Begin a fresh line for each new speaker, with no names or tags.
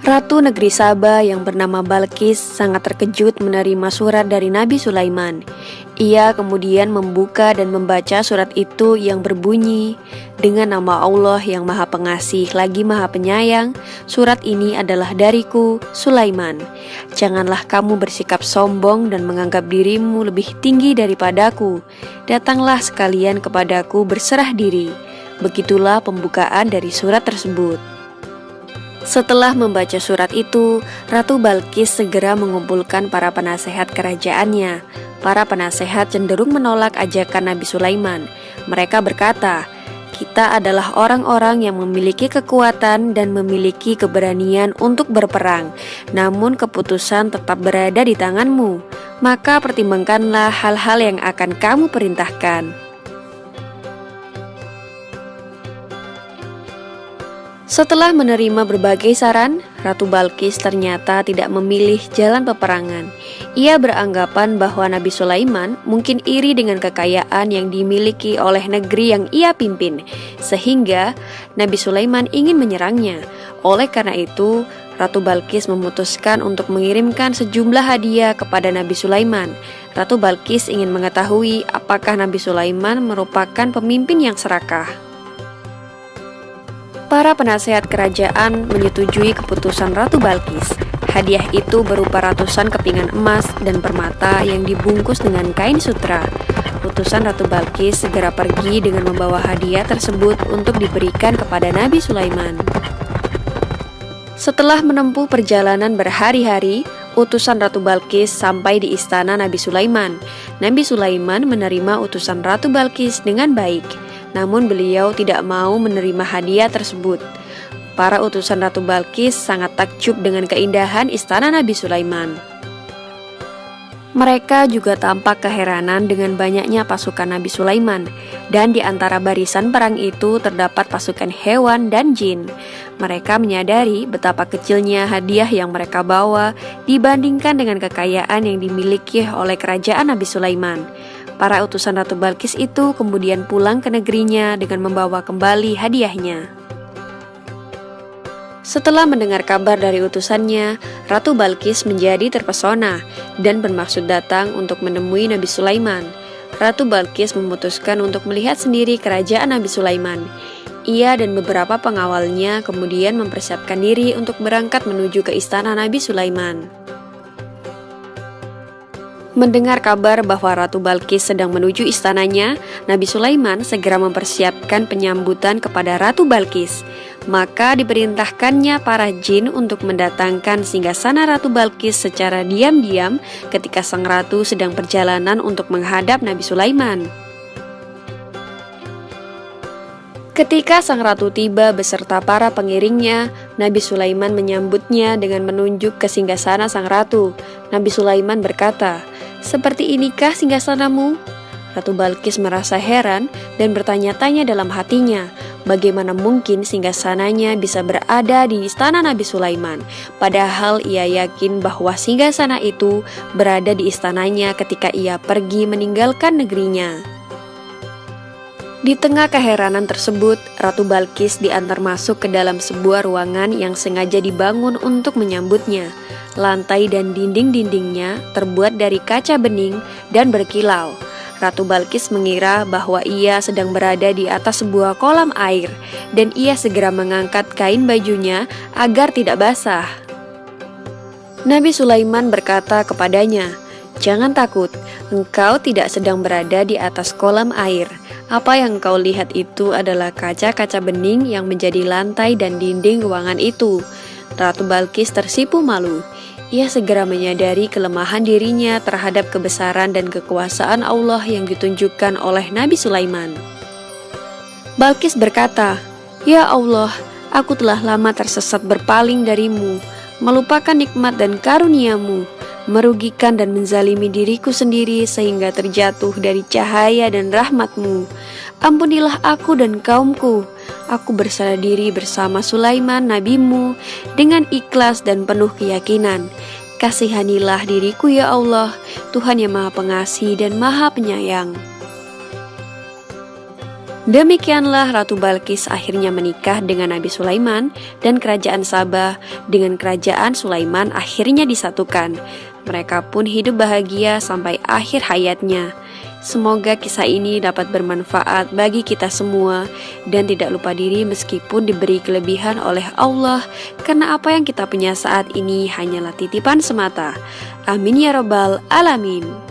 Ratu negeri Saba yang bernama Balqis sangat terkejut menerima surat dari Nabi Sulaiman. Ia kemudian membuka dan membaca surat itu yang berbunyi, "Dengan nama Allah yang Maha Pengasih lagi Maha Penyayang, surat ini adalah dariku, Sulaiman. Janganlah kamu bersikap sombong dan menganggap dirimu lebih tinggi daripadaku. Datanglah sekalian kepadaku berserah diri." Begitulah pembukaan dari surat tersebut. Setelah membaca surat itu, Ratu Balqis segera mengumpulkan para penasehat kerajaannya. Para penasehat cenderung menolak ajakan Nabi Sulaiman. Mereka berkata, "Kita adalah orang-orang yang memiliki kekuatan dan memiliki keberanian untuk berperang, namun keputusan tetap berada di tanganmu. Maka pertimbangkanlah hal-hal yang akan kamu perintahkan." Setelah menerima berbagai saran, Ratu Balqis ternyata tidak memilih jalan peperangan. Ia beranggapan bahwa Nabi Sulaiman mungkin iri dengan kekayaan yang dimiliki oleh negeri yang ia pimpin, sehingga Nabi Sulaiman ingin menyerangnya. Oleh karena itu, Ratu Balqis memutuskan untuk mengirimkan sejumlah hadiah kepada Nabi Sulaiman. Ratu Balqis ingin mengetahui apakah Nabi Sulaiman merupakan pemimpin yang serakah. Para penasehat kerajaan menyetujui keputusan Ratu Balqis. Hadiah itu berupa ratusan kepingan emas dan permata yang dibungkus dengan kain sutra. Utusan Ratu Balqis segera pergi dengan membawa hadiah tersebut untuk diberikan kepada Nabi Sulaiman. Setelah menempuh perjalanan berhari-hari, utusan Ratu Balqis sampai di istana Nabi Sulaiman. Nabi Sulaiman menerima utusan Ratu Balqis dengan baik. Namun beliau tidak mau menerima hadiah tersebut. Para utusan Ratu Balqis sangat takjub dengan keindahan istana Nabi Sulaiman. Mereka juga tampak keheranan dengan banyaknya pasukan Nabi Sulaiman, dan di antara barisan perang itu terdapat pasukan hewan dan jin. Mereka menyadari betapa kecilnya hadiah yang mereka bawa dibandingkan dengan kekayaan yang dimiliki oleh kerajaan Nabi Sulaiman. Para utusan Ratu Balqis itu kemudian pulang ke negerinya dengan membawa kembali hadiahnya. Setelah mendengar kabar dari utusannya, Ratu Balqis menjadi terpesona dan bermaksud datang untuk menemui Nabi Sulaiman. Ratu Balqis memutuskan untuk melihat sendiri kerajaan Nabi Sulaiman. Ia dan beberapa pengawalnya kemudian mempersiapkan diri untuk berangkat menuju ke istana Nabi Sulaiman. Mendengar kabar bahwa Ratu Balqis sedang menuju istananya, Nabi Sulaiman segera mempersiapkan penyambutan kepada Ratu Balqis. Maka diperintahkannya para jin untuk mendatangkan singgasana Ratu Balqis secara diam-diam ketika sang ratu sedang perjalanan untuk menghadap Nabi Sulaiman. Ketika sang ratu tiba beserta para pengiringnya, Nabi Sulaiman menyambutnya dengan menunjuk ke singgasana sang ratu. Nabi Sulaiman berkata, "Seperti inikah singgasanamu?" Ratu Balqis merasa heran dan bertanya-tanya dalam hatinya, bagaimana mungkin singgasananya bisa berada di istana Nabi Sulaiman, padahal ia yakin bahwa singgasana itu berada di istananya ketika ia pergi meninggalkan negerinya. Di tengah keheranan tersebut, Ratu Balqis diantar masuk ke dalam sebuah ruangan yang sengaja dibangun untuk menyambutnya. Lantai dan dinding-dindingnya terbuat dari kaca bening dan berkilau. Ratu Balqis mengira bahwa ia sedang berada di atas sebuah kolam air, dan ia segera mengangkat kain bajunya agar tidak basah. Nabi Sulaiman berkata kepadanya, "Jangan takut, engkau tidak sedang berada di atas kolam air. Apa yang kau lihat itu adalah kaca-kaca bening yang menjadi lantai dan dinding ruangan itu." Ratu Balqis tersipu malu. Ia segera menyadari kelemahan dirinya terhadap kebesaran dan kekuasaan Allah yang ditunjukkan oleh Nabi Sulaiman. Balqis berkata, "Ya Allah, aku telah lama tersesat berpaling darimu, melupakan nikmat dan karunia-Mu, merugikan dan menzalimi diriku sendiri sehingga terjatuh dari cahaya dan rahmat-Mu. Ampunilah aku dan kaumku. Aku berserah diri bersama Sulaiman nabimu dengan ikhlas dan penuh keyakinan. Kasihanilah diriku ya Allah, Tuhan yang Maha Pengasih dan Maha Penyayang." Demikianlah Ratu Balkis akhirnya menikah dengan Nabi Sulaiman, dan kerajaan Sabah dengan kerajaan Sulaiman akhirnya disatukan. Mereka pun hidup bahagia sampai akhir hayatnya. Semoga kisah ini dapat bermanfaat bagi kita semua dan tidak lupa diri meskipun diberi kelebihan oleh Allah, karena apa yang kita punya saat ini hanyalah titipan semata. Amin ya rabbal alamin.